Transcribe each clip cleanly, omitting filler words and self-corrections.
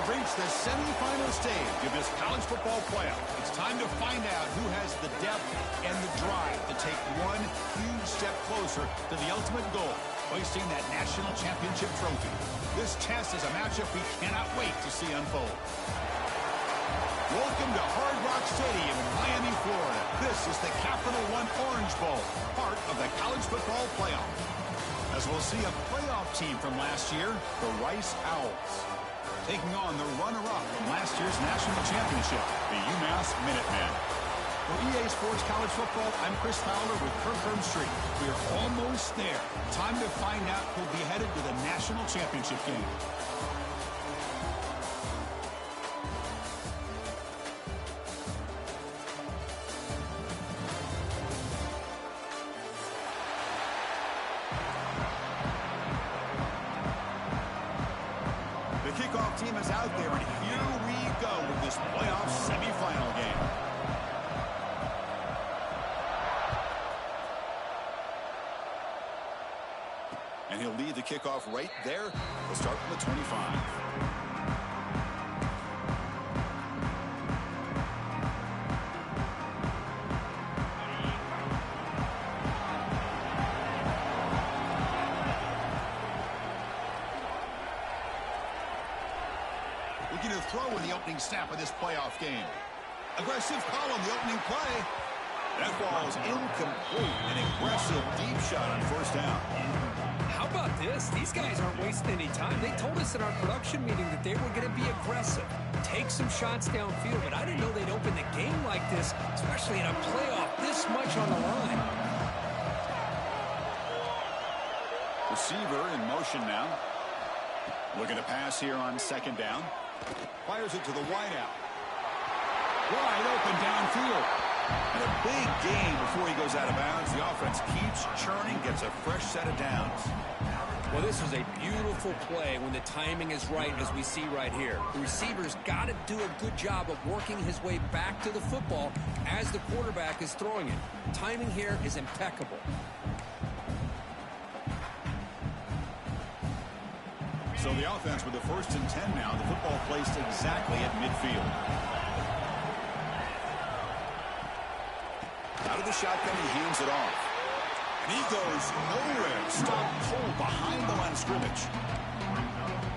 reached the semifinal stage of this college football playoff. It's time to find out who has the depth and the drive to take one huge step closer to the ultimate goal, hoisting that national championship trophy. This test is a matchup we cannot wait to see unfold. Welcome to Hard Rock Stadium in Miami, Florida. This is the Capital One Orange Bowl, part of the college football playoff. As we'll see a playoff team from last year, the Rice Owls, taking on the runner-up from last year's national championship, the UMass Minutemen. For EA Sports College Football, I'm Chris Fowler with Kirk Herbstreit. We are almost there. Time to find out who'll be headed to the national championship game. The kickoff team is out there, and here we go with this playoff semifinal game. And he'll lead the kickoff right there. We'll start from the 25. Looking to throw in the opening snap of this playoff game. Aggressive call on the opening play. That ball is incomplete. An aggressive deep shot on first down. How about this? These guys aren't wasting any time. They told us in our production meeting that they were going to be aggressive, take some shots downfield, but I didn't know they'd open the game like this, especially in a playoff this much on the line. Receiver in motion now. Looking to pass here on second down. Fires it to the wideout. Wide open downfield. And a big gain before he goes out of bounds. The offense keeps churning, gets a fresh set of downs. Well, this was a beautiful play when the timing is right, as we see right here. The receiver's got to do a good job of working his way back to the football as the quarterback is throwing it. Timing here is impeccable. So the offense with the 1st and 10 now. The football placed exactly at midfield. Out of the shotgun, he hands it off. And he goes nowhere. Stopped cold behind the line of scrimmage.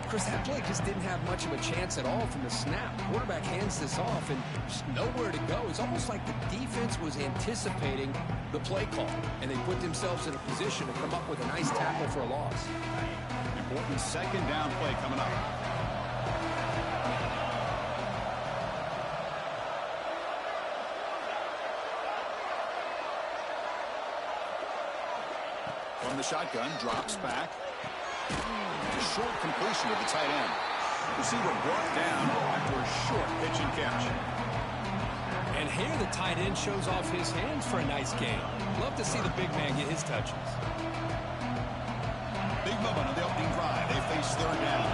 Chris, that play just didn't have much of a chance at all from the snap. The quarterback hands this off and just nowhere to go. It's almost like the defense was anticipating the play call, and they put themselves in a position to come up with a nice tackle for a loss. Important second down play coming up. From the shotgun, drops back. A short completion with the tight end. Receiver brought down after a short pitch and catch. And here the tight end shows off his hands for a nice gain. Love to see the big man get his touches. Big moment on the opening drive. They face third down.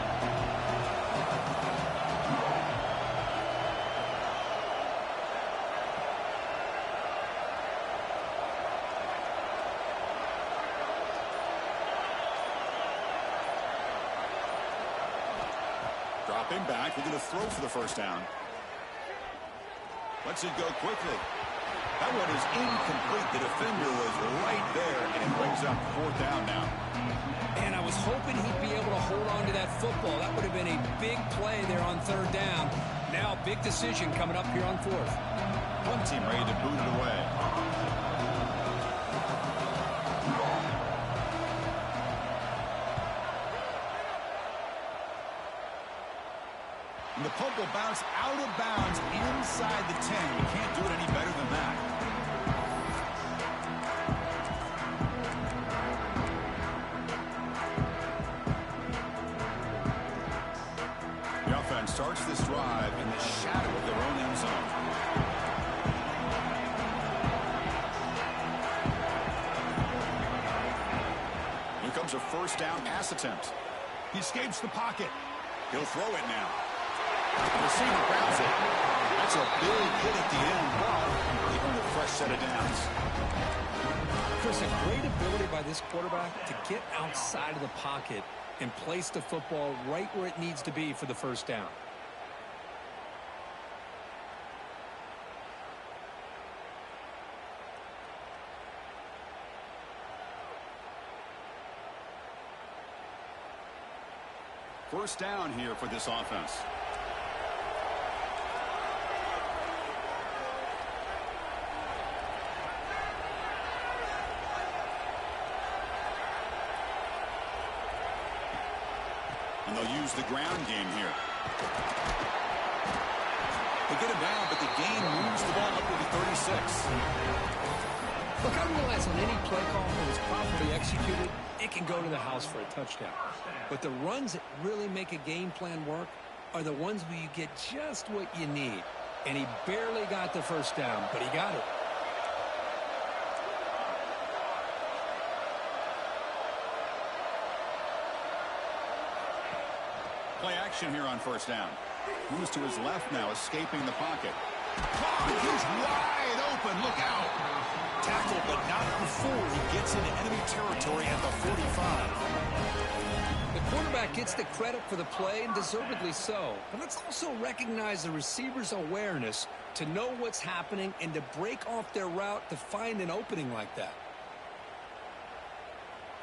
Dropping back, we're going to throw for the first down. Lets it go quickly. That one is incomplete. The defender was right there, and it brings up 4th down now. And I was hoping he'd be able to hold on to that football. That would have been a big play there on 3rd down. Now, big decision coming up here on 4th. One team ready to boot it away. And the punt will bounce out of bounds inside the 10. You can't do it any better than that. The offense starts this drive in the shadow of their own end zone. Here comes a first down pass attempt. He escapes the pocket. He'll throw it now. The receiver grabs it. That's a big hit at the end. Even a fresh set of downs. Chris, a great ability by this quarterback to get outside of the pocket and place the football right where it needs to be for the first down. first down here for this offense. And they'll use the ground game here. They get him down, but the gain moves the ball up to the 36. Look, I realize on any play call that is properly executed, it can go to the house for a touchdown. But the runs that really make a game plan work are the ones where you get just what you need. And he barely got the first down, but he got it. Play action here on first down. Moves to his left now, escaping the pocket. Oh, he's wide open. Look out. Tackled, but not before he gets into enemy territory at the 45. The quarterback gets the credit for the play, and deservedly so. But let's also recognize the receiver's awareness to know what's happening and to break off their route to find an opening like that.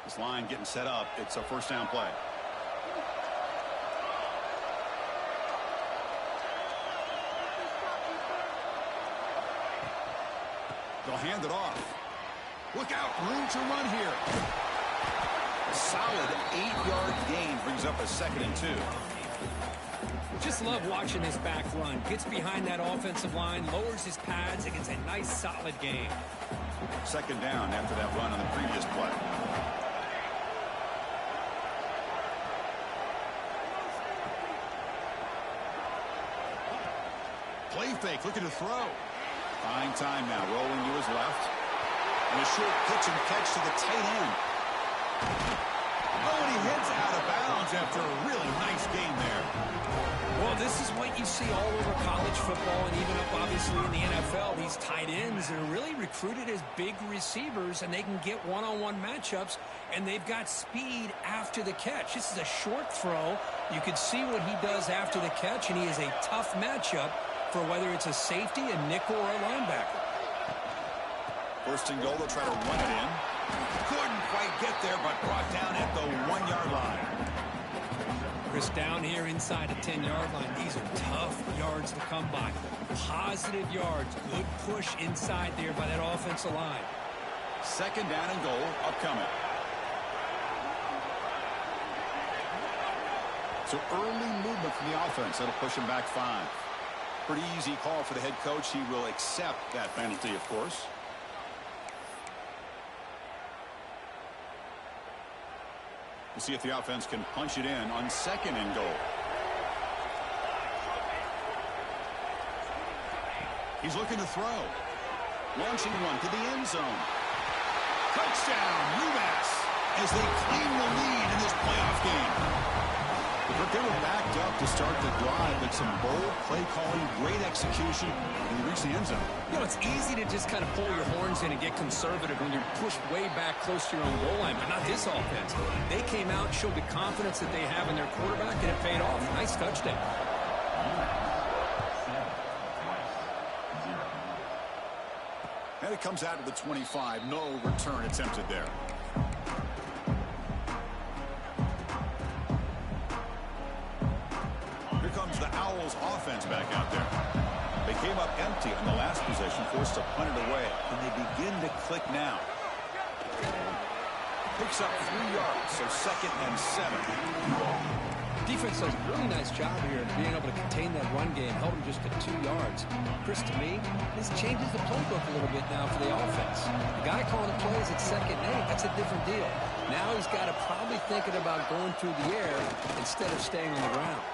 This line getting set up. It's a first down play. They'll hand it off. Look out, room to run here. A solid 8-yard gain brings up a 2nd and 2. Just love watching this back run. Gets behind that offensive line, lowers his pads, and gets a nice solid gain. 2nd down after that run on the previous play. Play fake, looking to throw. Fine time now, rolling to his left. And a short pitch and catch to the tight end. Oh, and he heads out of bounds after a really nice game there. Well, this is what you see all over college football and even up, obviously, in the NFL. These tight ends are really recruited as big receivers, and they can get one-on-one matchups, and they've got speed after the catch. This is a short throw. You can see what he does after the catch, and he is a tough matchup for whether it's a safety, a nickel, or a linebacker. First and goal, they'll try to run it in. Couldn't quite get there, but brought down at the 1-yard line. Chris, down here inside the 10-yard line, these are tough yards to come by. Positive yards, good push inside there by that offensive line. 2nd down and goal, upcoming. So early movement from the offense, that'll push him back 5. Pretty easy call for the head coach. He will accept that penalty, of course. We'll see if the offense can punch it in on 2nd and goal. He's looking to throw. Launching one to the end zone. Touchdown, UMass, as they claim the lead in this playoff game. But they were backed up to start the drive with some bold play calling, great execution, and they reached the end zone. You know, it's easy to just kind of pull your horns in and get conservative when you're pushed way back close to your own goal line, but not this offense. They came out, showed the confidence that they have in their quarterback, and it paid off. Nice touchdown. And it comes out to the 25. No return attempted there. Comes the Owls offense back out there. They came up empty on the last possession, forced to punt it away, and they begin to click now. Picks up 3 yards, so 2nd and 7. Defense does a really nice job here of being able to contain that run game, held him just at 2 yards. Chris, to me, this changes the playbook a little bit now for the offense. The guy calling the plays at 2nd and 8, that's a different deal. Now he's got to probably thinking about going through the air instead of staying on the ground.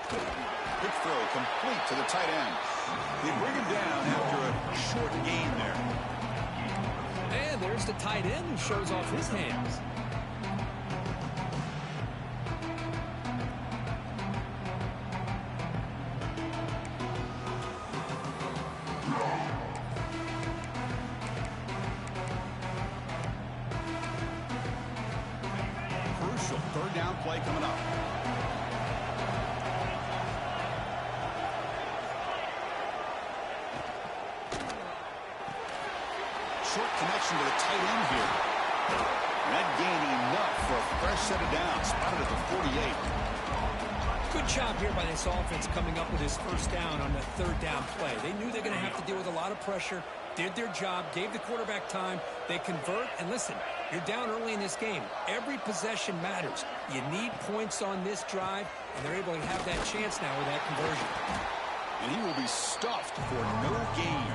Big throw complete to the tight end. They bring him down after a short gain there. And there's the tight end who shows off his hands. Crucial 3rd down play coming up. Short connection to the tight end here. And that gained enough for a fresh set of downs. Spotted at the 48. Good job here by this offense coming up with his first down on the third down play. They knew they're going to have to deal with a lot of pressure, did their job, gave the quarterback time. They convert, and listen, you're down early in this game. Every possession matters. You need points on this drive, and they're able to have that chance now with that conversion. And he will be stuffed for no gain.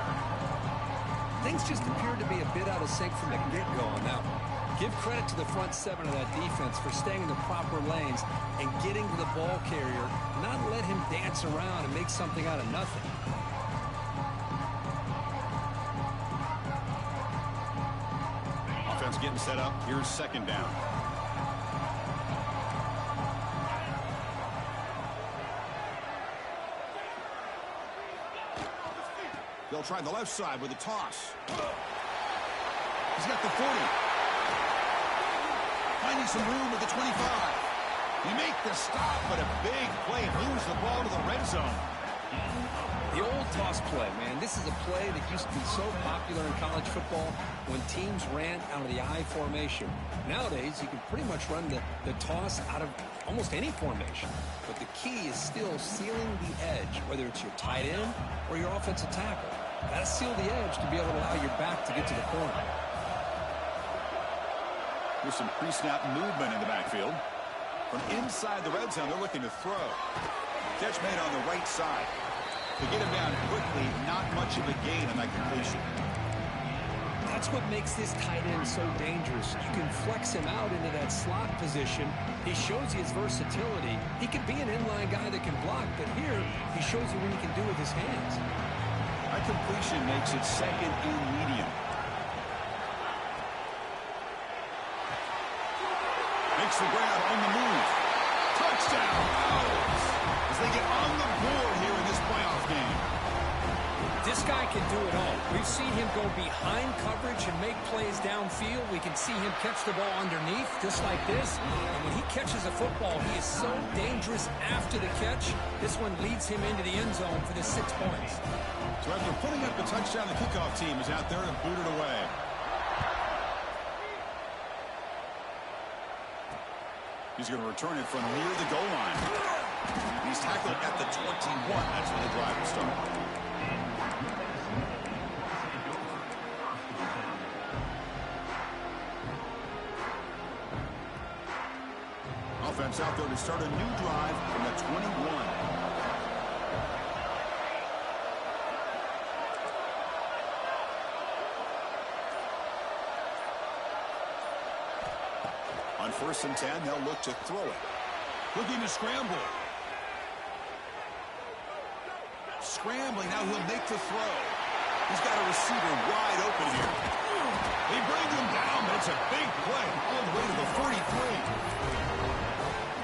Things just appeared to be a bit out of sync from the get-go on that one. Give credit to the front seven of that defense for staying in the proper lanes and getting to the ball carrier, not let him dance around and make something out of nothing. Offense getting set up. Here's second down. They'll try the left side with a toss. He's got the 40. Finding some room with the 25. They make the stop, but a big play moves the ball to the red zone. The old toss play, man. This is a play that used to be so popular in college football when teams ran out of the I formation. Nowadays, you can pretty much run the toss out of almost any formation. But the key is still sealing the edge, whether it's your tight end or your offensive tackle. Got to seal the edge to be able to allow your back to get to the corner. There's some pre-snap movement in the backfield. From inside the red zone, they're looking to throw. Catch made on the right side. To get him down quickly, not much of a gain on that completion. That's what makes this tight end so dangerous. You can flex him out into that slot position. He shows you his versatility. He can be an inline guy that can block, but here he shows you what he can do with his hands. That completion makes it second and medium. Makes the grab on the move. Touchdown! As they get on the board here in this playoff game. This guy can do it all. We've seen him go behind coverage and make plays downfield. We can see him catch the ball underneath, just like this. And when he catches a football, he is so dangerous after the catch. This one leads him into the end zone for the 6 points. So after putting up a touchdown, the kickoff team is out there and booted away. He's going to return it from near the goal line. He's tackled at the 21. That's when the drive will start. Offense out there to start a new drive from the 21. On 1st and 10, they'll look to throw it. Looking to scramble. Scrambling, now he'll make the throw. He's got a receiver wide open here. They bring him down, but it's a big play all the way to the 43.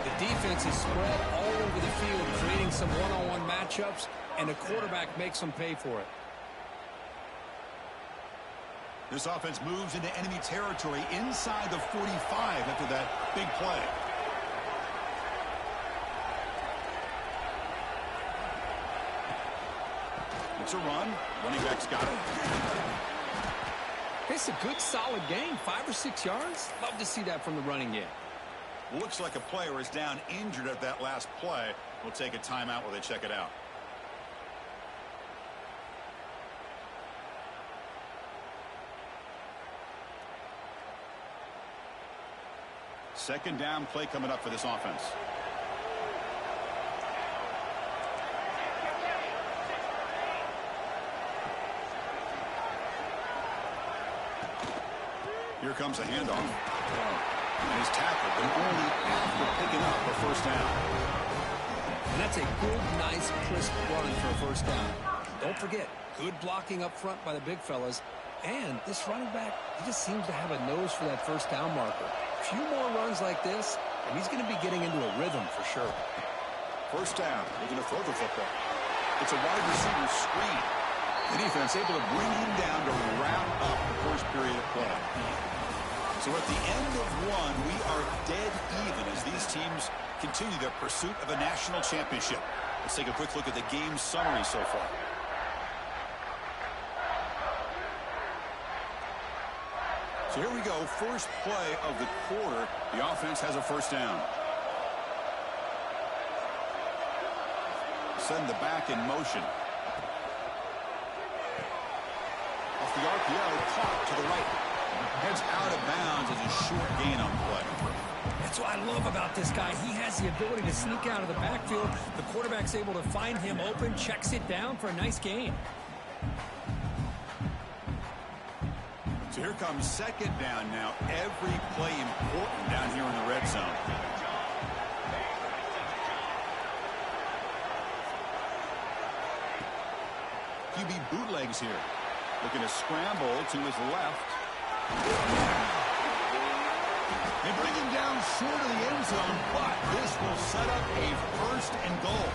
The defense is spread all over the field, creating some one-on-one matchups, and the quarterback makes them pay for it. This offense moves into enemy territory inside the 45 after that big play. It's a run. Running back's got it. It's a good, solid game. 5 or 6 yards. Love to see that from the running game. Looks like a player is down injured at that last play. We'll take a timeout while they check it out. Second down play coming up for this offense. Here comes a handoff. And he's tackled, but only after picking up a first down. And that's a good, nice, crisp run for a first down. Don't forget, good blocking up front by the big fellas. And this running back, he just seems to have a nose for that first down marker. A few more runs like this, and he's going to be getting into a rhythm for sure. First down, looking to throw the football. It's a wide receiver screen. The defense able to bring him down to wrap up the first period of play. So at the end of one, we are dead even as these teams continue their pursuit of a national championship. Let's take a quick look at the game summary so far. So here we go, first play of the quarter. The offense has a first down. send the back in motion. Off the RPO, caught to the right. Heads out of bounds as a short gain on play. That's what I love about this guy. He has the ability to sneak out of the backfield. The quarterback's able to find him open, checks it down for a nice gain. So here comes second down now. Every play important down here in the red zone. QB bootlegs here. Looking to scramble to his left. They bring him down short of the end zone, but this will set up a first and goal.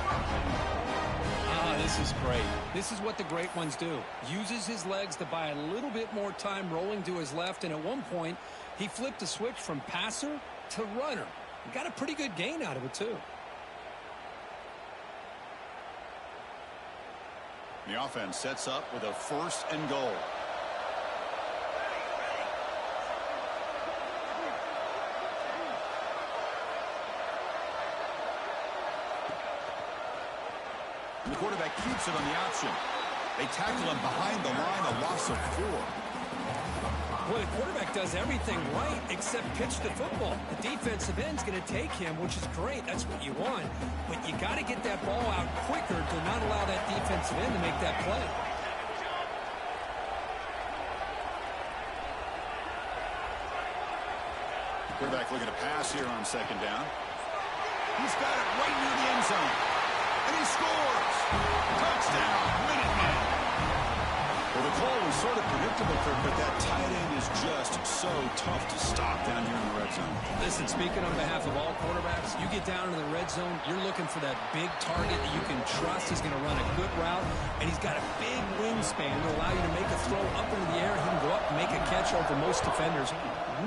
This is great. This is what the great ones do. Uses his legs to buy a little bit more time rolling to his left, and at one point, he flipped a switch from passer to runner. He got a pretty good gain out of it, too. The offense sets up with a first and goal. And the quarterback keeps it on the option. They tackle him behind the line, a loss of 4. Well, the quarterback does everything right except pitch the football. The defensive end's going to take him, which is great. That's what you want. But you got to get that ball out quicker to not allow that defensive end to make that play. Quarterback looking to pass here on second down. He's got it right near the end zone. And he scores! Touchdown, Minutemen! Well, the call was sort of predictable, Kirk, but that tight end is just so tough to stop down here in the red zone. Listen, speaking on behalf of all quarterbacks, you get down in the red zone, you're looking for that big target that you can trust. He's going to run a good route, and he's got a big wingspan to allow you to make a throw up into the air. He can go up and make a catch over most defenders.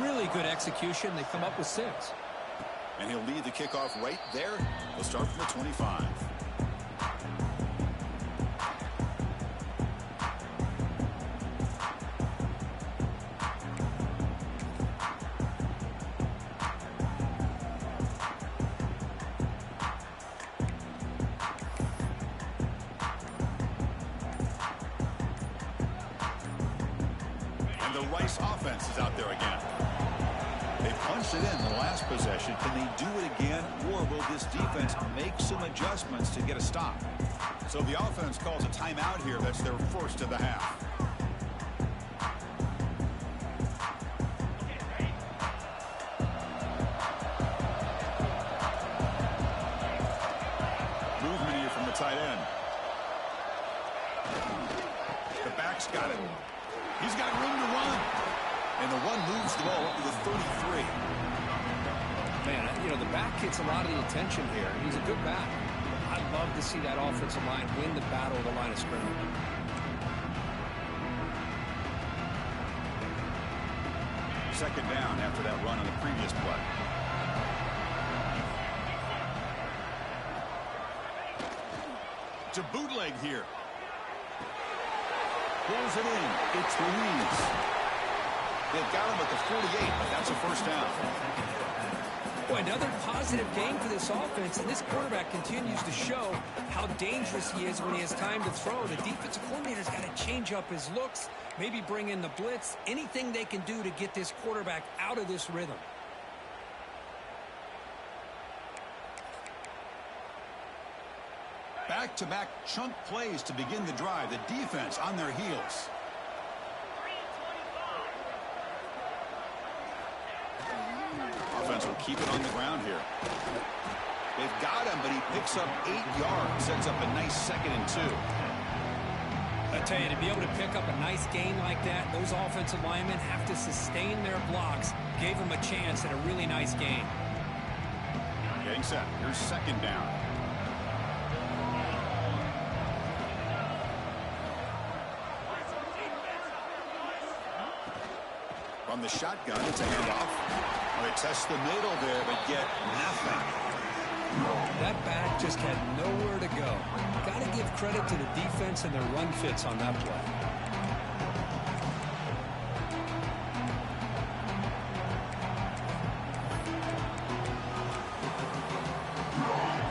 Really good execution. They come up with 6. And he'll lead the kickoff right there. We'll start from the 25. And the Rice offense is out there again. They punched it in the last possession. Can they do it again, or will this defense make some adjustments to get a stop? So the offense calls a timeout here. That's their first of the half. Movement here from the tight end. The back's got it. He's got room to run. And the run moves the ball up to the 33. Man, you know, the back gets a lot of the attention here. He's a good back. I'd love to see that offensive line win the battle of the line of scrimmage. Second down after that run on the previous play. To bootleg here. Pulls it in. It's Ruiz. They've got him at the 48, but that's a first down. Boy, another positive game for this offense, and this quarterback continues to show how dangerous he is when he has time to throw. The defensive coordinator's got to change up his looks, maybe bring in the blitz, anything they can do to get this quarterback out of this rhythm. Back-to-back chunk plays to begin the drive. The defense on their heels. Offense will keep it on the ground here. They've got him, but he picks up 8 yards. Sets up a nice 2nd and 2. I tell you, to be able to pick up a nice gain like that, those offensive linemen have to sustain their blocks. Gave them a chance at a really nice gain. Getting set. Here's second down. From the shotgun, it's a handoff. Well, they test the middle there, but get nothing. That back just had nowhere to go. Got to give credit to the defense and their run fits on that play.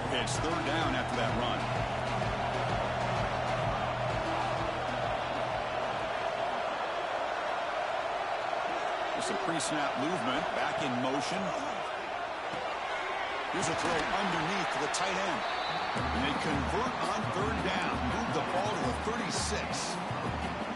Okay, it's third down after that run. some pre-snap movement. Back in motion. Here's a throw underneath to the tight end. And they convert on third down. Move the ball to the 36.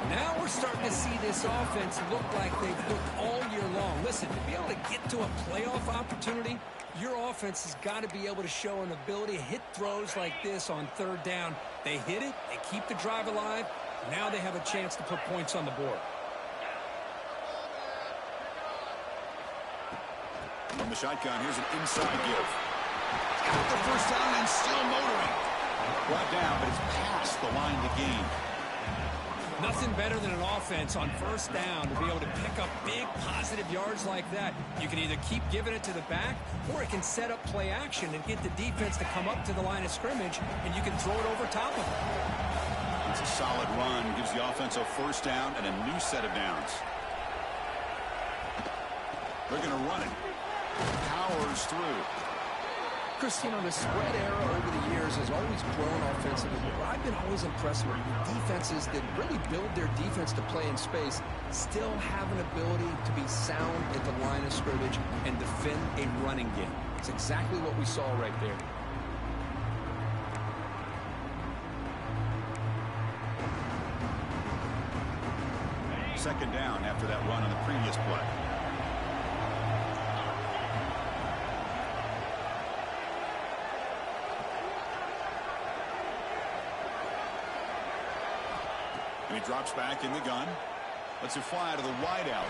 Now we're starting to see this offense look like they've looked all year long. Listen, to be able to get to a playoff opportunity, your offense has got to be able to show an ability to hit throws like this on third down. They hit it. They keep the drive alive. Now they have a chance to put points on the board. From the shotgun, here's an inside give. Got the first down and still motoring. Brought down, but it's past the line to gain. Nothing better than an offense on first down to be able to pick up big positive yards like that. You can either keep giving it to the back, or it can set up play action and get the defense to come up to the line of scrimmage, and you can throw it over top of them. It's a solid run. Gives the offense a first down and a new set of downs. They're going to run it. Powers through. Chris, you know, the spread era over the years has always grown offensively, but I've been always impressed with the defenses that really build their defense to play in space, still have an ability to be sound at the line of scrimmage and defend a running game. It's exactly what we saw right there. Second down after that run on the previous play. And he drops back in the gun. Lets it fly to the wideout.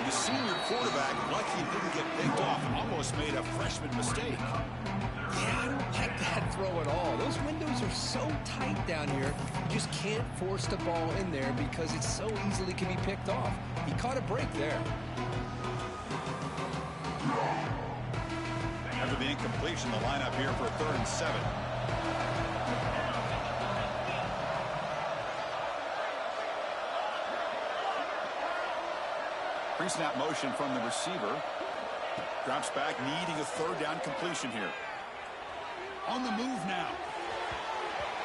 The senior quarterback, lucky he didn't get picked off, almost made a freshman mistake. Yeah, I don't like that throw at all. Those windows are so tight down here. You just can't force the ball in there because it so easily can be picked off. He caught a break there. After the incompletion, the lineup here for a 3rd and 7. Pre-snap motion from the receiver. Drops back, needing a 3rd down completion here. On the move now.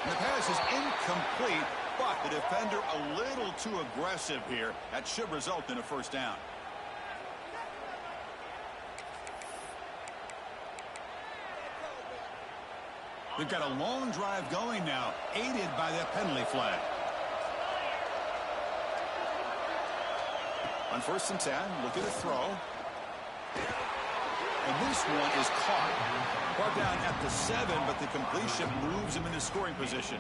And the pass is incomplete, but the defender a little too aggressive here. That should result in a first down. They've got a long drive going now, aided by that penalty flag. On 1st and 10, look at the throw. And this one is caught. Brought down at the 7, but the completion moves him into scoring position.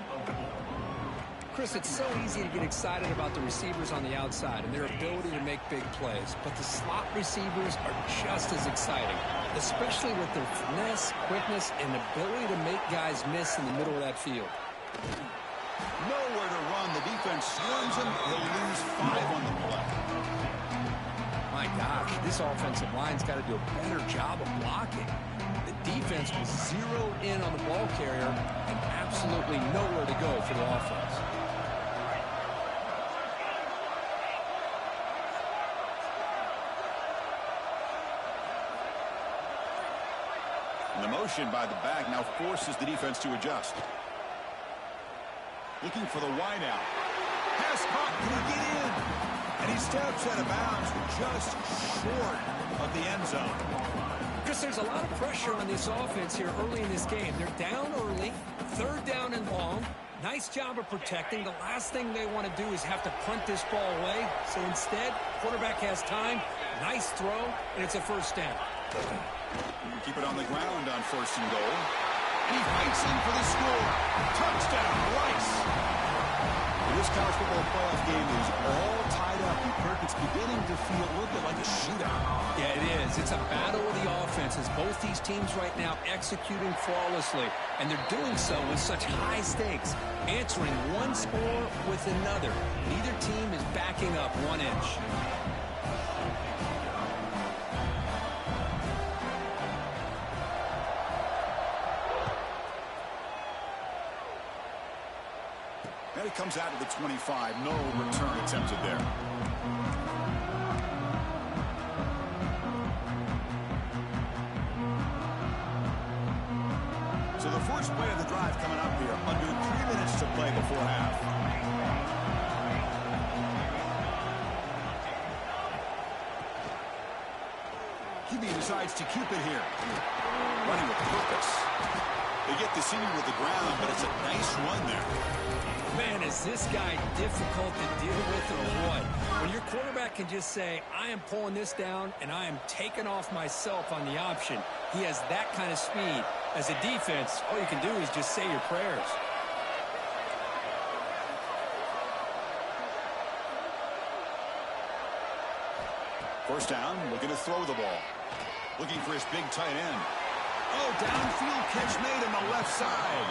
Chris, it's so easy to get excited about the receivers on the outside and their ability to make big plays. But the slot receivers are just as exciting, especially with their finesse, quickness, and ability to make guys miss in the middle of that field. Nowhere to run. The defense swarms him. He'll lose 5 on the play. My gosh, this offensive line's got to do a better job of blocking. The defense was zeroed in on the ball carrier and absolutely nowhere to go for the offense. And the motion by the back now forces the defense to adjust. Looking for the wideout. Pass caught. Can he get in? And he steps out of bounds just short of the end zone. Chris, there's a lot of pressure on this offense here early in this game. They're down early, 3rd down and long. Nice job of protecting. The last thing they want to do is have to punt this ball away. So instead, quarterback has time. Nice throw, and it's a first down. Keep it on the ground on 1st and goal. And he fights in for the score. Touchdown, Rice. This college football playoff game is all tied up. It's beginning to feel a little bit like a shootout. Yeah, it is. It's a battle of the offenses. Both these teams right now executing flawlessly, and they're doing so with such high stakes, answering one score with another. Neither team is backing up 1 inch. And it comes out to the 25. No return attempted there. So the first play of the drive coming up here. Under 3 minutes to play before half. decides to keep it here. Running with purpose. They get the senior with the ground, but it's a nice run there. Man, is this guy difficult to deal with or what? When your quarterback can just say, I am pulling this down and I am taking off myself on the option. He has that kind of speed. As a defense, all you can do is just say your prayers. First down, looking to throw the ball. Looking for his big tight end. Oh, downfield catch made on the left side.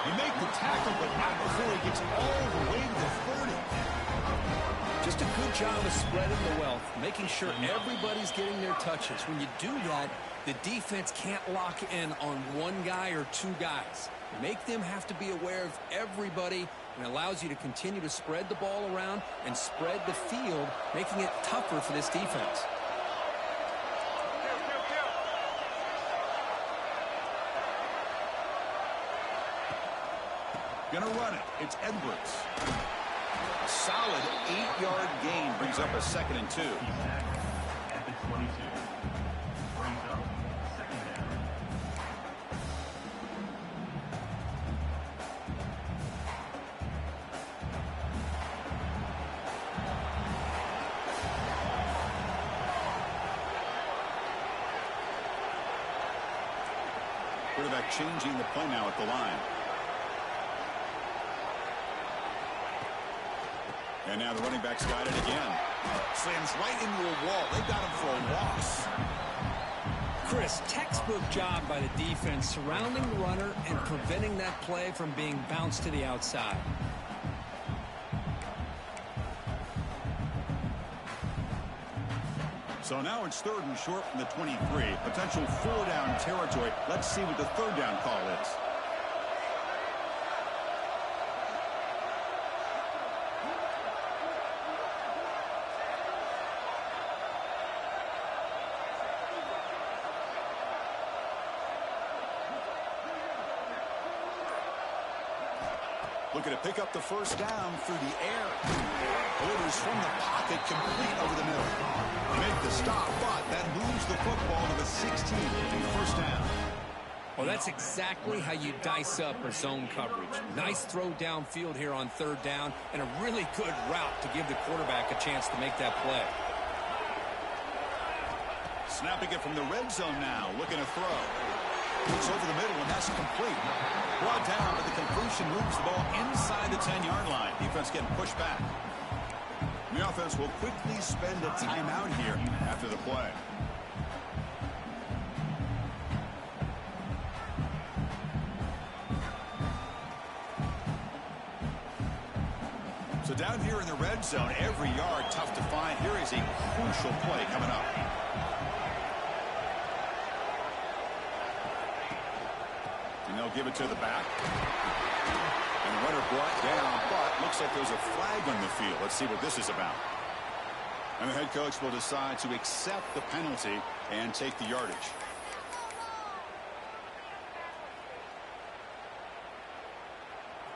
You make the tackle, but not before he gets all the way to the 30. Just a good job of spreading the wealth, making sure everybody's getting their touches. When you do that, the defense can't lock in on one guy or two guys. Make them have to be aware of everybody, and allows you to continue to spread the ball around and spread the field, making it tougher for this defense. Gonna run it. It's Edwards. A solid 8-yard gain brings up a 2nd and 2. At the 22. Brings up 2nd down. Quarterback changing the play now at the line. And now the running back's got it again. Slams right into a wall. They got him for a loss. Chris, textbook job by the defense surrounding the runner and preventing that play from being bounced to the outside. So now it's 3rd and short from the 23. Potential 4-down territory. Let's see what the 3rd down call is. Looking to pick up the first down through the air. Delivers from the pocket, complete over the middle. They make the stop, but that moves the football to the 16 and first down. Well, that's exactly how you dice up a zone coverage. Nice throw downfield here on 3rd down, and a really good route to give the quarterback a chance to make that play. Snapping it from the red zone now, looking to throw. It's over the middle, and that's complete. Brought down, but the completion moves the ball inside the 10-yard line. Defense getting pushed back. And the offense will quickly spend a timeout here after the play. So down here in the red zone, every yard tough to find. Here is a crucial play coming up. And they'll give it to the back. And the runner brought down, but looks like there's a flag on the field. Let's see what this is about. And the head coach will decide to accept the penalty and take the yardage.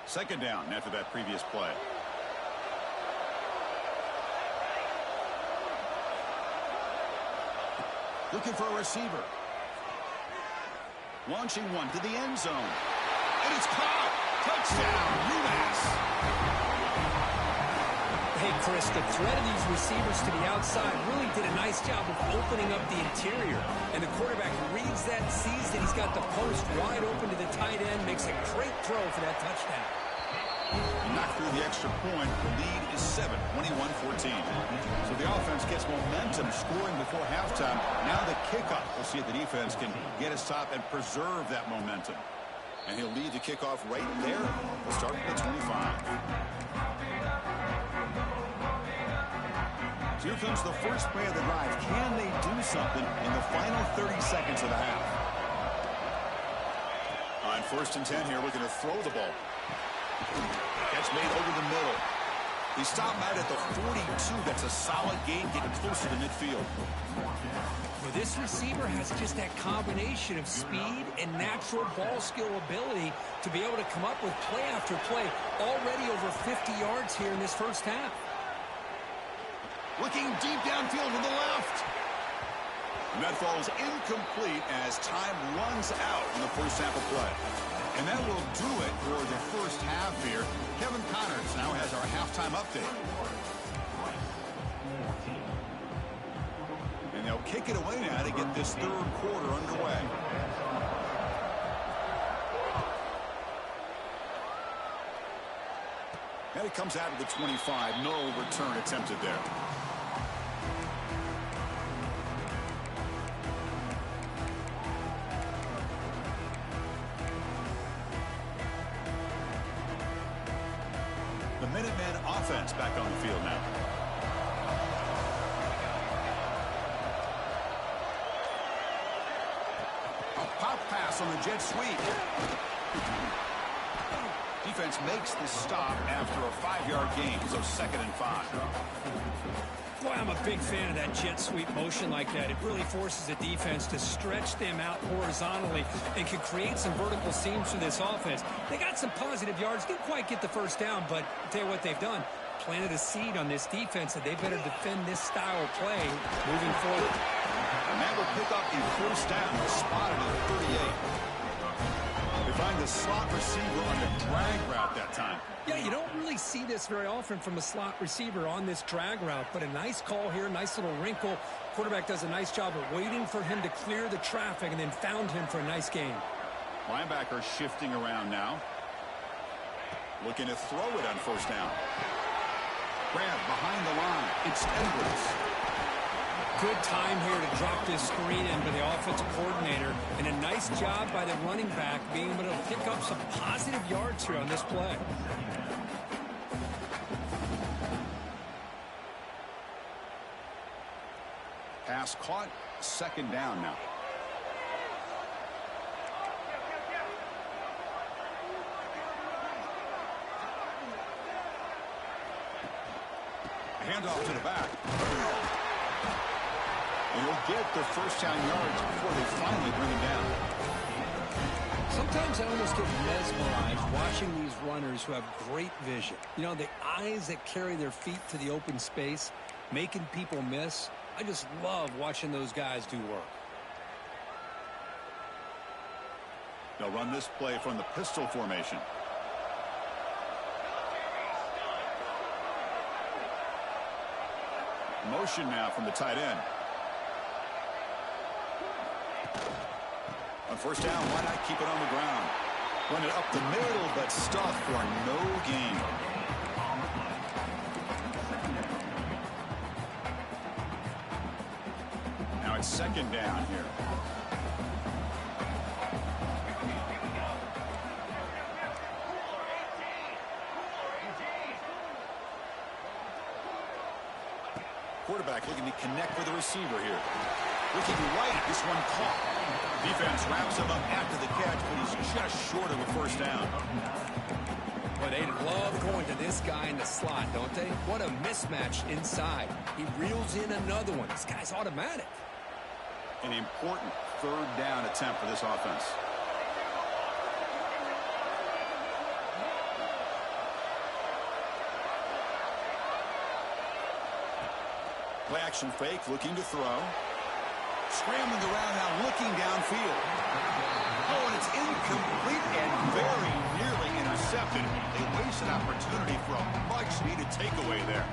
Second down after that previous play. Looking for a receiver. Launching one to the end zone. And it's caught. Touchdown, UMass. Hey, Chris, the threat of these receivers to the outside really did a nice job of opening up the interior. And the quarterback reads that, sees that he's got the post wide open to the tight end, makes a great throw for that touchdown. Knocked through the extra point. The lead is 7, 21-14. So the offense gets momentum scoring before halftime. Now the kickoff. We'll see if the defense can get a stop and preserve that momentum. And he'll lead the kickoff right there. We'll start at the 25. So here comes the first play of the drive. Can they do something in the final 30 seconds of the half? On 1st and 10 here, we're going to throw the ball. Catch made over the middle. He stopped out at the 42. That's a solid gain, getting closer to midfield. Well, this receiver has just that combination of speed and natural ball skill ability to be able to come up with play after play. Already over 50 yards here in this first half. Looking deep downfield to the left. And that falls incomplete as time runs out in the first half of play. And that will do it for the first half here. Kevin Connors now has our halftime update. And they'll kick it away now to get this third quarter underway. And it comes out of the 25. No return attempted there. The Minutemen offense back on the field now. A pop pass on the jet sweep. Defense makes the stop after a 5-yard gain, so 2nd and 5. Boy, I'm a big fan of that jet sweep motion like that. It really forces the defense to stretch them out horizontally and can create some vertical seams for this offense. They got some positive yards, didn't quite get the first down, but I'll tell you what they've done. Planted a seed on this defense that they better defend this style of play moving forward. And that will pick up the first down, spotted at 38. They find the slot receiver on the drag route that time. Yeah, you don't really see this very often from a slot receiver on this drag route, but a nice call here, nice little wrinkle. Quarterback does a nice job of waiting for him to clear the traffic and then found him for a nice gain. Linebacker shifting around now. Looking to throw it on first down. Grab behind the line. It's Edwards. Good time here to drop this screen in by the offensive coordinator, and a nice job by the running back being able to pick up some positive yards here on this play. Pass caught, 2nd down now. Handoff to the back. And he'll get the first down yards before they finally bring him down. Sometimes I almost get mesmerized watching these runners who have great vision. You know, the eyes that carry their feet to the open space, making people miss. I just love watching those guys do work. They'll run this play from the pistol formation. Motion now from the tight end. On first down, why not keep it on the ground? Run it up the middle, but stuffed for no gain. Now it's 2nd down here. Quarterback looking to connect with the receiver here. Looking right, this one caught. Defense wraps him up after the catch, but he's just short of a first down. Well, they love going to this guy in the slot, don't they? What a mismatch inside. He reels in another one. This guy's automatic. An important 3rd down attempt for this offense. Play action fake, looking to throw. Scrambling around now, looking downfield. Oh, and it's incomplete and very nearly intercepted. They waste an opportunity for a much-needed takeaway there.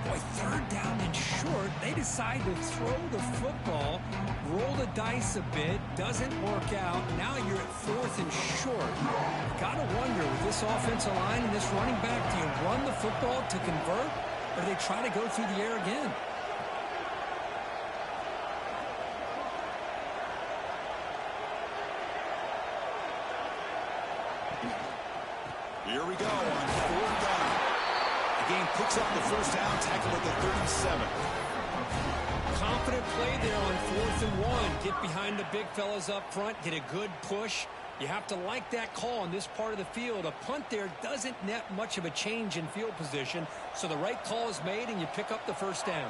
Boy, 3rd down and short. They decide to throw the football, roll the dice a bit, doesn't work out. Now you're at 4th and short. Gotta wonder, with this offensive line and this running back, do you run the football to convert, or do they try to go through the air again? Here we go on 4th down. The game picks up the first down, tackled at the 37. Confident play there on 4th and 1. Get behind the big fellas up front, get a good push. You have to like that call on this part of the field. A punt there doesn't net much of a change in field position, so the right call is made and you pick up the first down.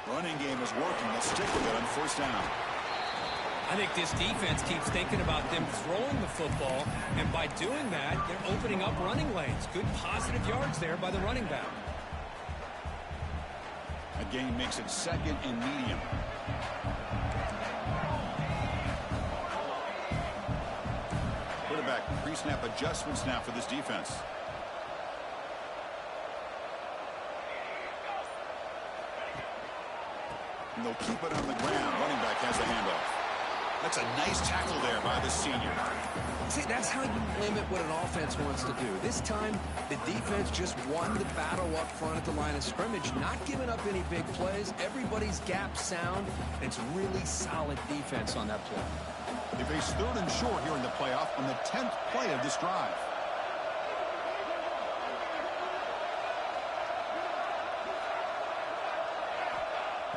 Running game is working. They'll stick with it on first down. I think this defense keeps thinking about them throwing the football, and by doing that, they're opening up running lanes. Good positive yards there by the running back. A gain makes it 2nd and medium. Quarterback pre-snap adjustments now for this defense. And they'll keep it on the ground. Running back has the handoff. That's a nice tackle there by the senior. See, that's how you limit what an offense wants to do. This time, the defense just won the battle up front at the line of scrimmage, not giving up any big plays. Everybody's gap sound. It's really solid defense on that play. They face 3rd and short here in the playoff on the 10th play of this drive.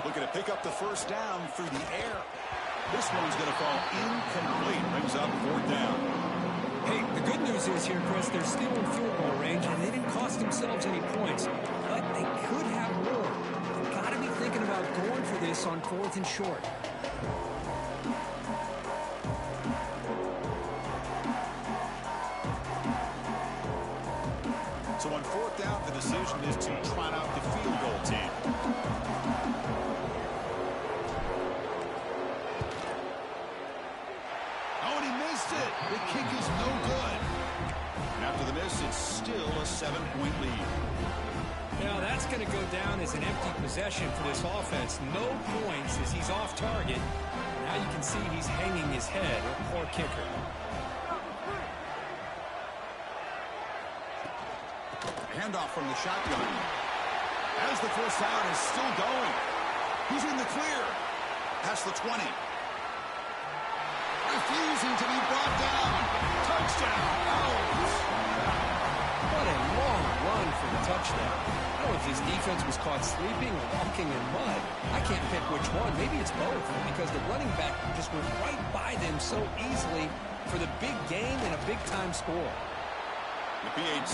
Looking to pick up the first down through the air. This one's going to fall incomplete. Brings up 4th down. Hey, the good news is here, Chris, they're still in field goal range, and they didn't cost themselves any points. But they could have more. They've got to be thinking about going for this on 4th and short. So on 4th down, the decision is to trot out the field goal team. The kick is no good. And after the miss, it's still a 7-point lead. Now that's going to go down as an empty possession for this offense. No points as he's off target. Now you can see he's hanging his head. Poor kicker. Handoff from the shotgun. As the first down is still going. He's in the clear. Past the 20. Refusing to be brought down. Touchdown. Out. What a long run for the touchdown. I don't know if his defense was caught sleeping or walking in mud. I can't pick which one. Maybe it's both, because the running back just went right by them so easily for the big game and a big-time score. The PAT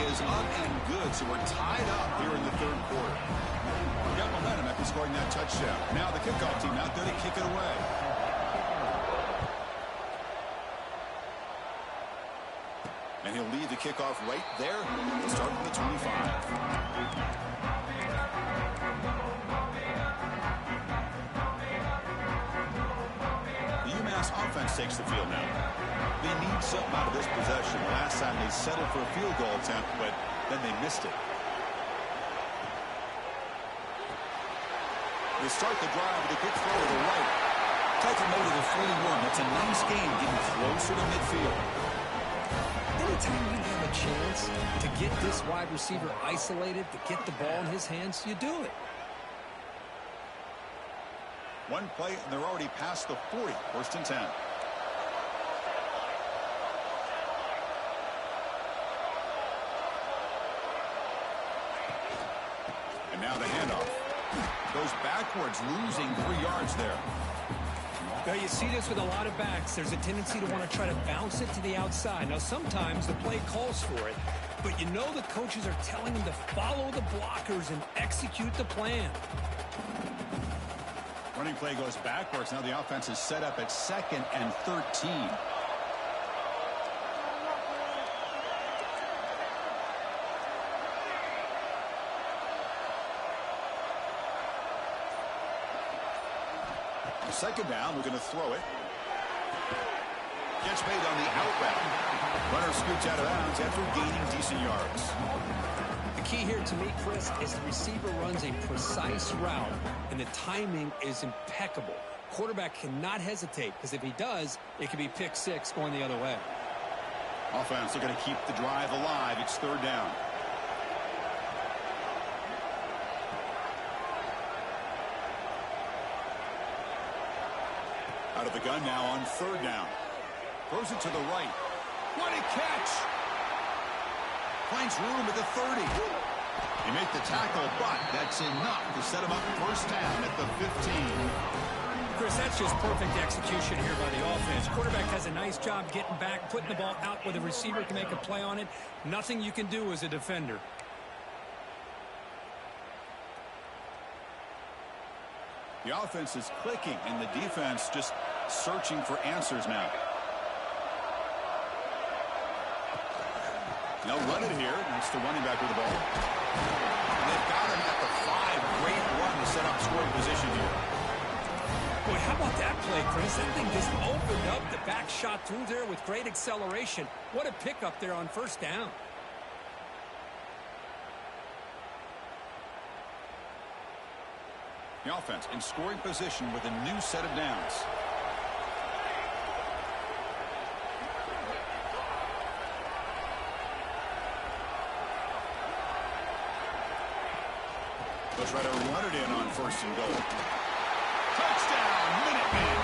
is up and good, so we're tied up here in the 3rd quarter. We got momentum after scoring that touchdown. Now the kickoff team out there to kick it away. And he'll lead the kickoff right there, starting the 25. The UMass offense takes the field now. They need something out of this possession. Last time they settled for a field goal attempt, but then they missed it. They start the drive with a quick throw to the right. Take him over to the 41. That's a nice game, getting closer to midfield. Anytime you have a chance to get this wide receiver isolated, to get the ball in his hands, you do it. One play, and they're already past the 40. 1st and 10. And now the handoff. Goes backwards, losing 3 yards there. Now you see this with a lot of backs. There's a tendency to want to try to bounce it to the outside. Now sometimes the play calls for it, but you know the coaches are telling them to follow the blockers and execute the plan. Running play goes backwards. Now the offense is set up at 2nd and 13. Second down, we're going to throw it. Gets made on the out route. Runner scoots out of bounds after gaining decent yards. The key here to me, Chris, is the receiver runs a precise route, and the timing is impeccable. Quarterback cannot hesitate, because if he does, it could be pick 6 going the other way. Offense looking to keep the drive alive. It's 3rd down. Out of the gun now on 3rd down. Throws it to the right. What a catch! Finds room at the 30. He made the tackle, but that's enough to set him up 1st down at the 15. Chris, that's just perfect execution here by the offense. Quarterback has a nice job getting back, putting the ball out where the receiver can make a play on it. Nothing you can do as a defender. The offense is clicking, and the defense just searching for answers now. They'll run it here. That's the running back with the ball. And they've got him at the 5. Great run to set up scoring position here. Boy, how about that play, Chris? That thing just opened up. The back shot through there with great acceleration. What a pickup there on first down. The offense in scoring position with a new set of downs. They'll try to run it in on first and goal. Touchdown, Minutemen,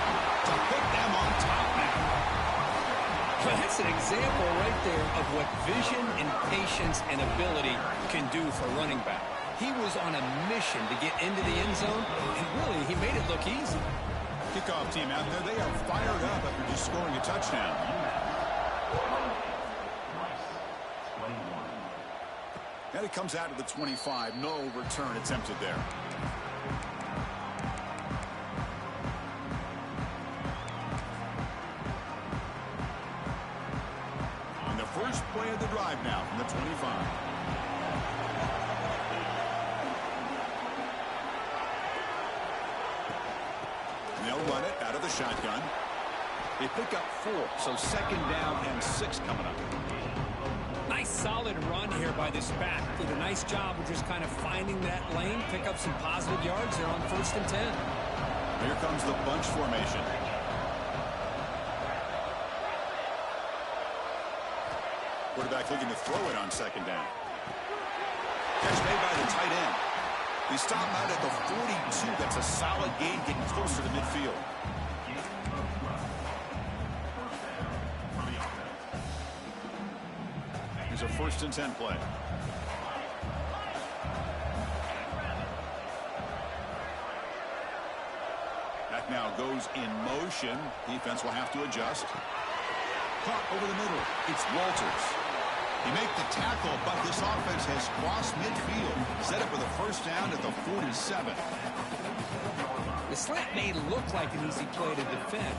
to put them on top now. Well, that's an example right there of what vision and patience and ability can do for running back. He was on a mission to get into the end zone, and really, he made it look easy. Kickoff team out there, they are fired up after just scoring a touchdown. And it comes out to the 25. No return attempted there. And the first play of the drive now from the 25. And they'll run it out of the shotgun. They pick up 4, so second down and 6 coming up. Nice solid run here by this back. Did a nice job of just kind of finding that lane, pick up some positive yards there on first and 10. Here comes the bunch formation. Quarterback looking to throw it on second down. Catch made by the tight end. They stop out at the 42. That's a solid gain, getting closer to midfield. Here's a first and 10 play. Back now goes in motion. Defense will have to adjust. Caught over the middle. It's Walters. He make the tackle, but this offense has crossed midfield. Set up with a first down at the 47. The slant may look like an easy play to defend,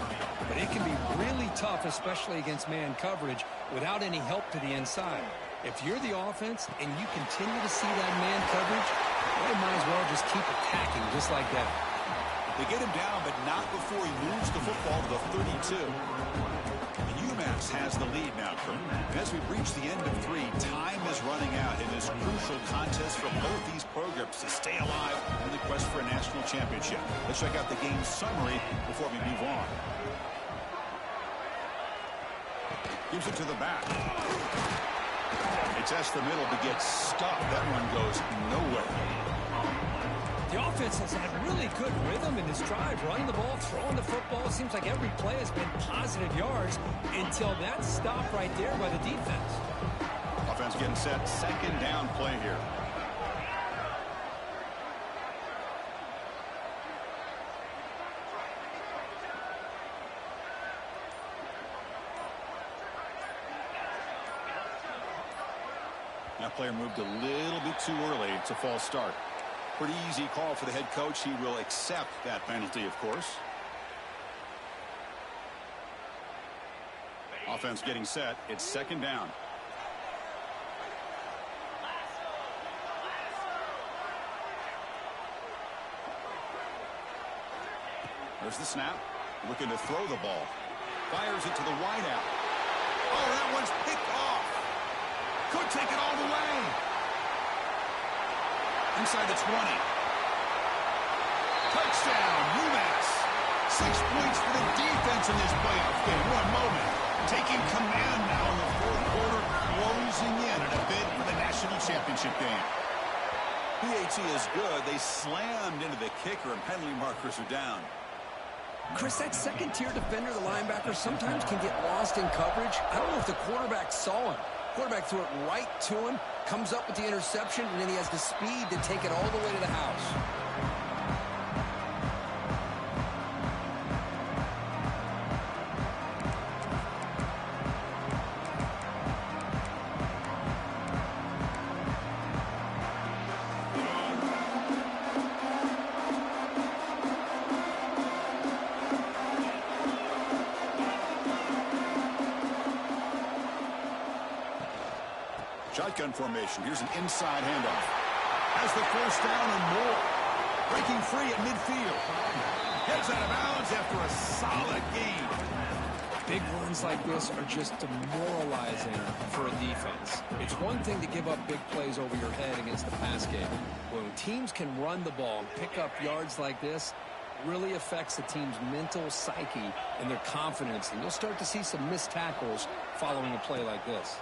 but it can be really tough, especially against man coverage, without any help to the inside. If you're the offense and you continue to see that man coverage, well, you might as well just keep attacking just like that. They get him down, but not before he moves the football to the 32. And UMass has the lead now, Kurt. And as we reach the end of 3, time is running out in this crucial contest for both these programs to stay alive in the quest for a national championship. Let's check out the game summary before we move on. Gives it to the back. They test the middle to get stuck. That one goes nowhere. The offense has had really good rhythm in this drive, running the ball, throwing the football. It seems like every play has been positive yards until that stop right there by the defense. Offense getting set. Second down play here. That player moved a little bit too early. It's a false start. Pretty easy call for the head coach. He will accept that penalty, of course. Offense getting set. It's second down. There's the snap. Looking to throw the ball. Fires it to the wideout. Oh, that one's picked off. Could take it all the way. Inside the 20. Touchdown, UMass. 6 points for the defense in this playoff game. One moment. Taking command now in the fourth quarter, closing in at a bid for the national championship game. PAT is good. They slammed into the kicker, and penalty markers are down. Chris, that second-tier defender, the linebacker, sometimes can get lost in coverage. I don't know if the quarterback saw him. Quarterback threw it right to him, comes up with the interception, and then he has the speed to take it all the way to the house. Shotgun formation. Here's an inside handoff. Has the first down and more. Breaking free at midfield. Gets out of bounds after a solid gain. Big runs like this are just demoralizing for a defense. It's one thing to give up big plays over your head against the pass game. When teams can run the ball and pick up yards like this, it really affects the team's mental psyche and their confidence. And you'll start to see some missed tackles following a play like this.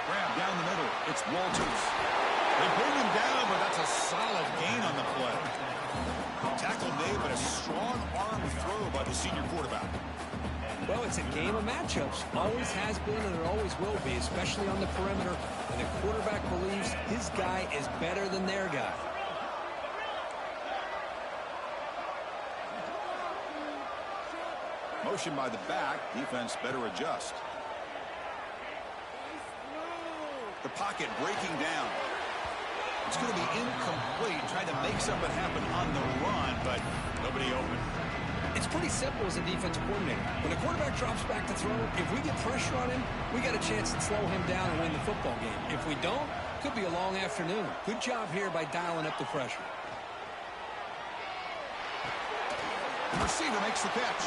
Grab down the middle. It's Walters. They bring him down, but that's a solid gain on the play. Tackle made, but a strong arm throw by the senior quarterback. Well, it's a game of matchups. Always has been, and it always will be, especially on the perimeter. And the quarterback believes his guy is better than their guy. Motion by the back. Defense better adjust. The pocket breaking down. It's going to be incomplete. Trying to make something happen on the run, but nobody open. It's pretty simple as a defensive coordinator. When the quarterback drops back to throw, if we get pressure on him, we got a chance to slow him down and win the football game. If we don't, could be a long afternoon. Good job here by dialing up the pressure. The receiver makes the catch.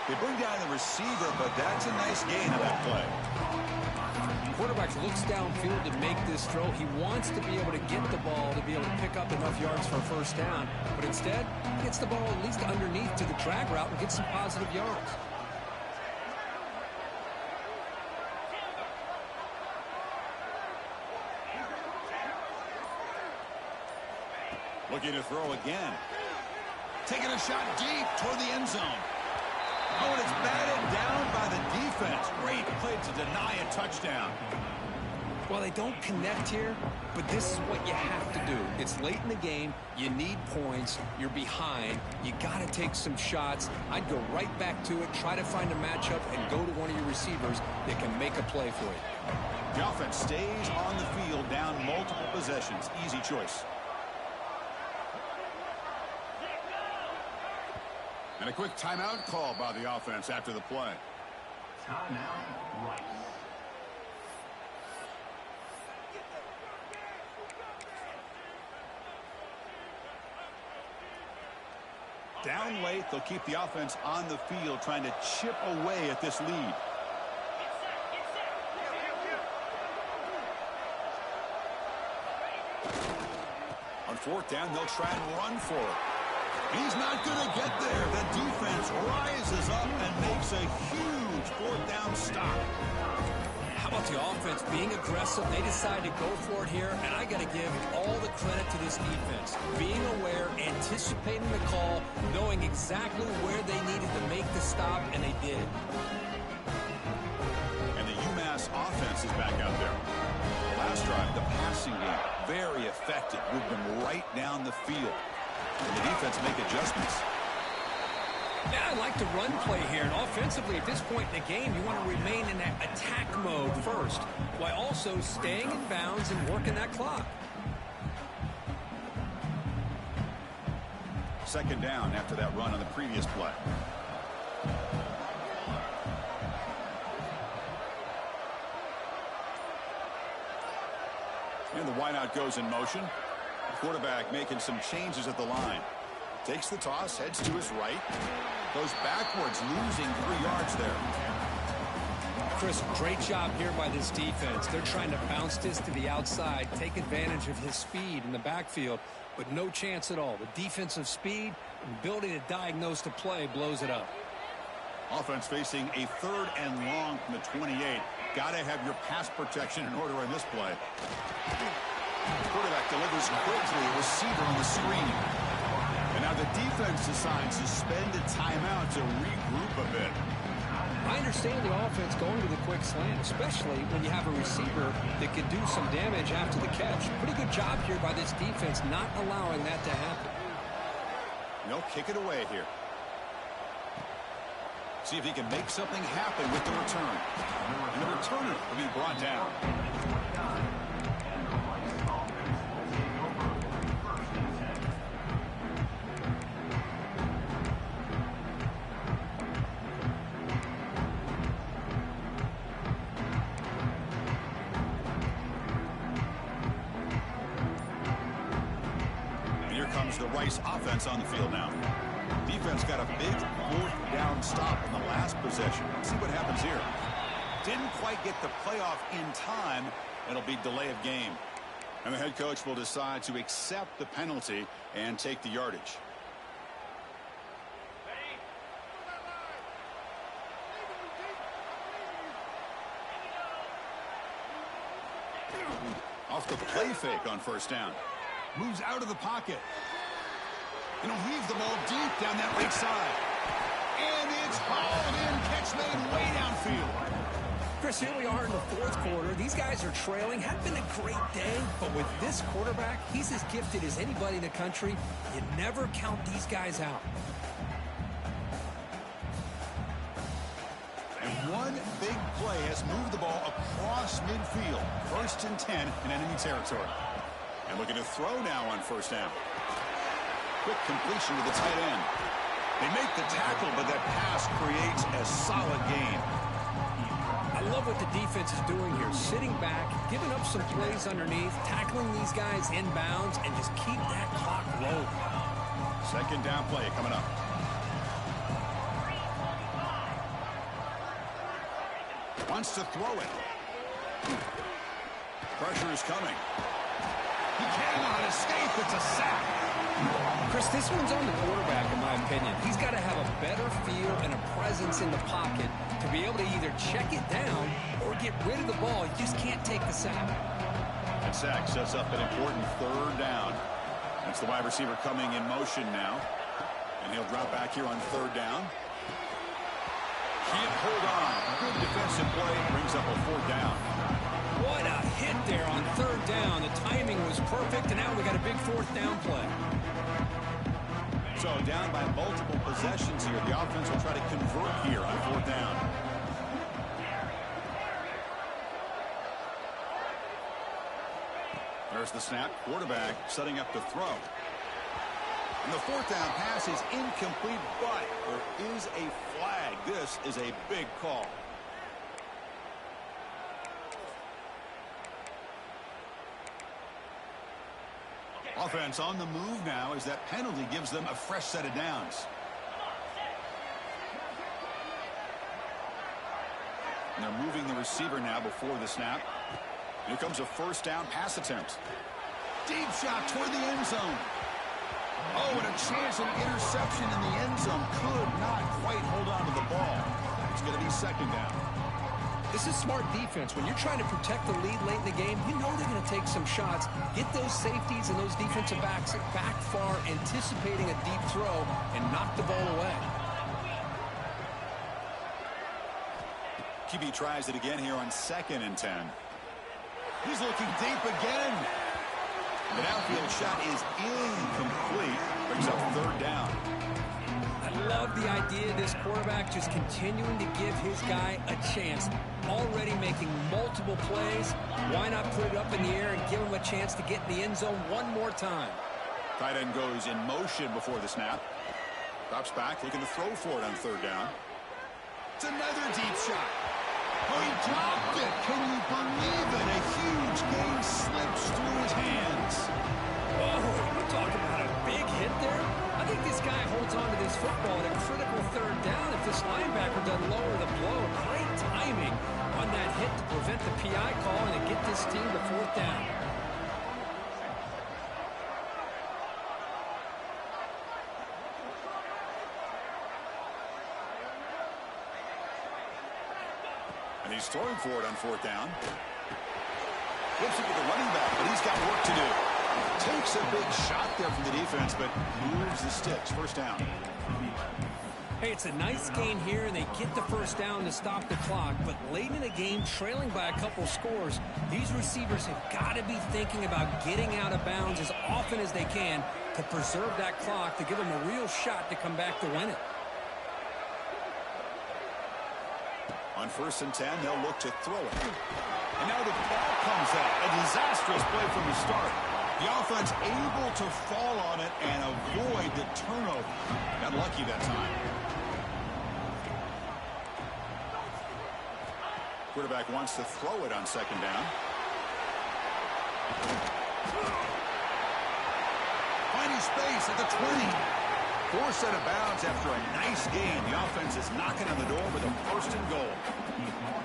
They bring down the receiver, but that's a nice gain of that play. Quarterback looks downfield to make this throw. He wants to be able to get the ball to be able to pick up enough yards for a first down, but instead he gets the ball at least underneath to the drag route and gets some positive yards. Looking to throw again. Taking a shot deep toward the end zone. Oh, and it's batted down by the defense. Great play to deny a touchdown. Well, they don't connect here, but this is what you have to do. It's late in the game. You need points. You're behind. You got to take some shots. I'd go right back to it, try to find a matchup, and go to one of your receivers that can make a play for you. The offense stays on the field, down multiple possessions. Easy choice. And a quick timeout call by the offense after the play. Timeout, Rice. Down late, they'll keep the offense on the field, trying to chip away at this lead. On fourth down, they'll try and run for it. He's not going to get there. The defense rises up and makes a huge fourth down stop. How about the offense being aggressive? They decide to go for it here, and I got to give all the credit to this defense. Being aware, anticipating the call, knowing exactly where they needed to make the stop, and they did. And the UMass offense is back out there. Last drive, the passing game, very effective. Moved them right down the field. And the defense make adjustments. Yeah, I like the run play here. And offensively, at this point in the game, you want to remain in that attack mode first, while also staying in bounds and working that clock. Second down after that run on the previous play. And the wideout goes in motion. Quarterback making some changes at the line. Takes the toss, heads to his right. Goes backwards, losing 3 yards there. Chris, great job here by this defense. They're trying to bounce this to the outside, take advantage of his speed in the backfield, but no chance at all. The defensive speed and ability to diagnose the play blows it up. Offense facing a 3rd and long from the 28. Got to have your pass protection in order on this play. Quarterback delivers quickly, receiver on the screen. And now the defense decides to spend a timeout to regroup a bit. I understand the offense going to the quick slant, especially when you have a receiver that can do some damage after the catch. Pretty good job here by this defense not allowing that to happen. They'll kick it away here. See if he can make something happen with the return. And the returner will be brought down. Here comes the Rice offense on the field now. Defense got a big fourth down stop in the last possession. Let's see what happens here. Didn't quite get the playoff in time. It'll be delay of game. And the head coach will decide to accept the penalty and take the yardage. Off the play fake on first down. Moves out of the pocket. And he'll heave the ball deep down that right side. And it's hauled in. Catch made way downfield. Chris, here we are in the fourth quarter. These guys are trailing. Had been a great day, but with this quarterback, he's as gifted as anybody in the country. You never count these guys out. And one big play has moved the ball across midfield. 1st and 10 in enemy territory. And looking to throw now on first down. Quick completion to the tight end. They make the tackle, but that pass creates a solid gain. I love what the defense is doing here. Sitting back, giving up some plays underneath, tackling these guys inbounds, and just keep that clock rolling. Second down play coming up. Wants to throw it. Pressure is coming. He cannot escape. It's a sack. Chris, this one's on the quarterback, in my opinion. He's got to have a better feel and a presence in the pocket to be able to either check it down or get rid of the ball. You just can't take the sack. That sack sets up an important third down. That's the wide receiver coming in motion now. And he'll drop back here on third down. Can't hold on. Good defensive play. Brings up a fourth down. What a hit there on third down. The timing was perfect, and now we got a big fourth down play. So down by multiple possessions here. The offense will try to convert here on fourth down. There's the snap. Quarterback setting up to throw. And the fourth down pass is incomplete, but there is a flag. This is a big call. Offense on the move now as that penalty gives them a fresh set of downs. And they're moving the receiver now before the snap. Here comes a first down pass attempt. Deep shot toward the end zone. Oh, and a chance of interception in the end zone. Could not quite hold on to the ball. It's going to be second down. This is smart defense. When you're trying to protect the lead late in the game, you know they're going to take some shots. Get those safeties and those defensive backs back far, anticipating a deep throw, and knock the ball away. QB tries it again here on 2nd and 10. He's looking deep again. The downfield shot is incomplete. Brings up third down. I love the idea of this quarterback just continuing to give his guy a chance. Already making multiple plays. Why not put it up in the air and give him a chance to get in the end zone one more time? Tight end goes in motion before the snap. Drops back, looking to throw for it on third down. It's another deep shot. Oh, he dropped it. Can you believe it? A huge gain slips through his hands. Oh, you're talking about a big hit there? I think this guy holds on to this football at a critical third down if this linebacker doesn't lower the blow. Great timing on that hit to prevent the PI call and to get this team to fourth down. And he's throwing for it on fourth down. Flips it to the running back, but he's got work to do. Takes a big shot there from the defense, but moves the sticks. First down. Hey, it's a nice gain here, and they get the first down to stop the clock. But late in the game, trailing by a couple scores, these receivers have got to be thinking about getting out of bounds as often as they can to preserve that clock, to give them a real shot to come back to win it. On 1st and 10, they'll look to throw it. And now the ball comes out. A disastrous play from the start. The offense able to fall on it and avoid the turnover. Got lucky that time. Quarterback wants to throw it on second down. Finding free space at the 20. Forced out of bounds after a nice gain. The offense is knocking on the door with a first and goal.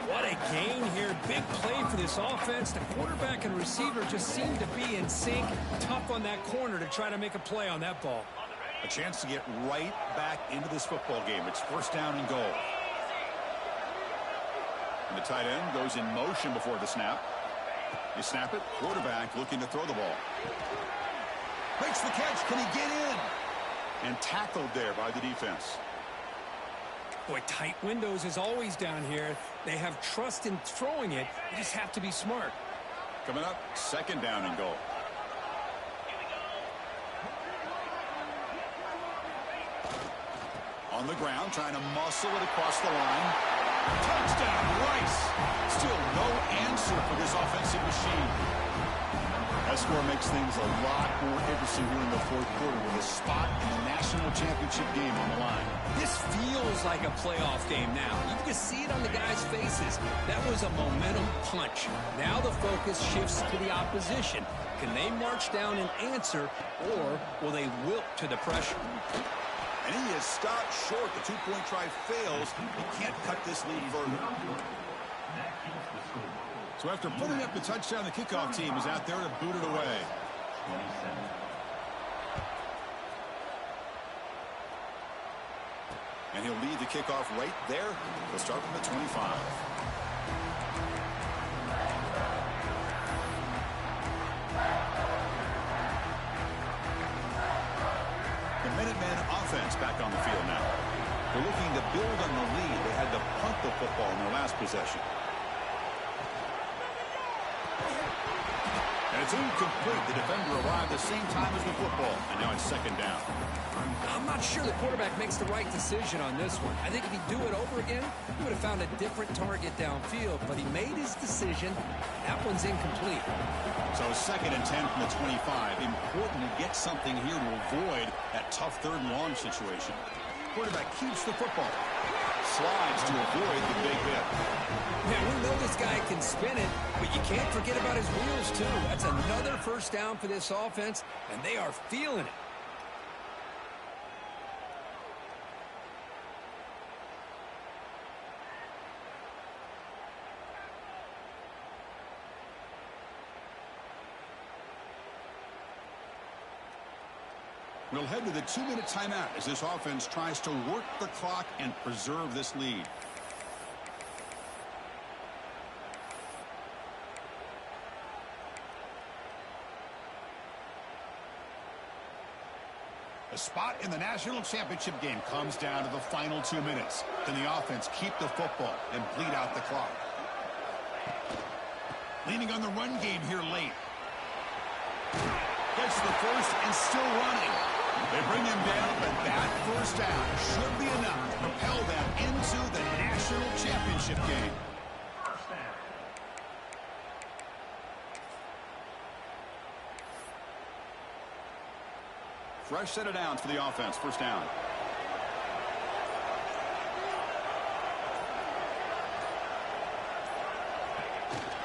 What a gain here. Big play for this offense. The quarterback and receiver just seem to be in sync. Tough on that corner to try to make a play on that ball. A chance to get right back into this football game. It's first down and goal. And the tight end goes in motion before the snap. You snap it. Quarterback looking to throw the ball. Makes the catch. Can he get in? And tackled there by the defense. Boy, tight windows is always down here. They have trust in throwing it. You just have to be smart. Coming up, second down and goal. On the ground, trying to muscle it across the line. Touchdown, Rice. Still no answer for this offensive machine. That score makes things a lot more interesting here in the fourth quarter with a spot in the national championship game on the line. This feels like a playoff game now. You can just see it on the guys' faces. That was a momentum punch. Now the focus shifts to the opposition. Can they march down and answer, or will they wilt to the pressure? And he is stopped short. The two-point try fails. He can't cut this lead further. So after putting up the touchdown, the kickoff team is out there to boot it away. 27. And he'll lead the kickoff right there. He'll start from the 25. The Minutemen offense back on the field now. They're looking to build on the lead. They had to punt the football in their last possession. And it's incomplete. The defender arrived the same time as the football. And now it's second down. I'm not sure the quarterback makes the right decision on this one. I think if he'd do it over again, he would have found a different target downfield. But he made his decision. That one's incomplete. So second and 10 from the 25. Important to get something here to avoid that tough third and long situation. Quarterback keeps the football. Slides to avoid the big hit. Man, we know this guy can spin it, but you can't forget about his wheels, too. That's another first down for this offense, and they are feeling it. We'll head to the 2-minute timeout as this offense tries to work the clock and preserve this lead. A spot in the national championship game comes down to the final 2 minutes. Can the offense keep the football and bleed out the clock? Leaning on the run game here late. Gets the first and still running. They bring him down, but that first down should be enough to propel them into the national championship game. Fresh set of downs for the offense. First down.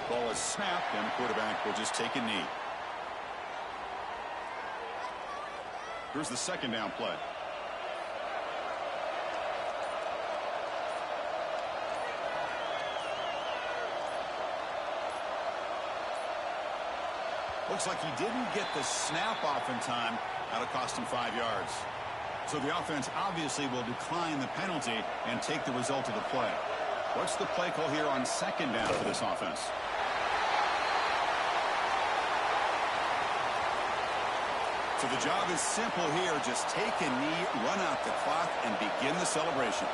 Ball is snapped, and the quarterback will just take a knee. Here's the second down play. Looks like he didn't get the snap off in time. That'll cost him 5 yards. So the offense obviously will decline the penalty and take the result of the play. What's the play call here on second down for this offense? So the job is simple here. Just take a knee, run out the clock, and begin the celebration.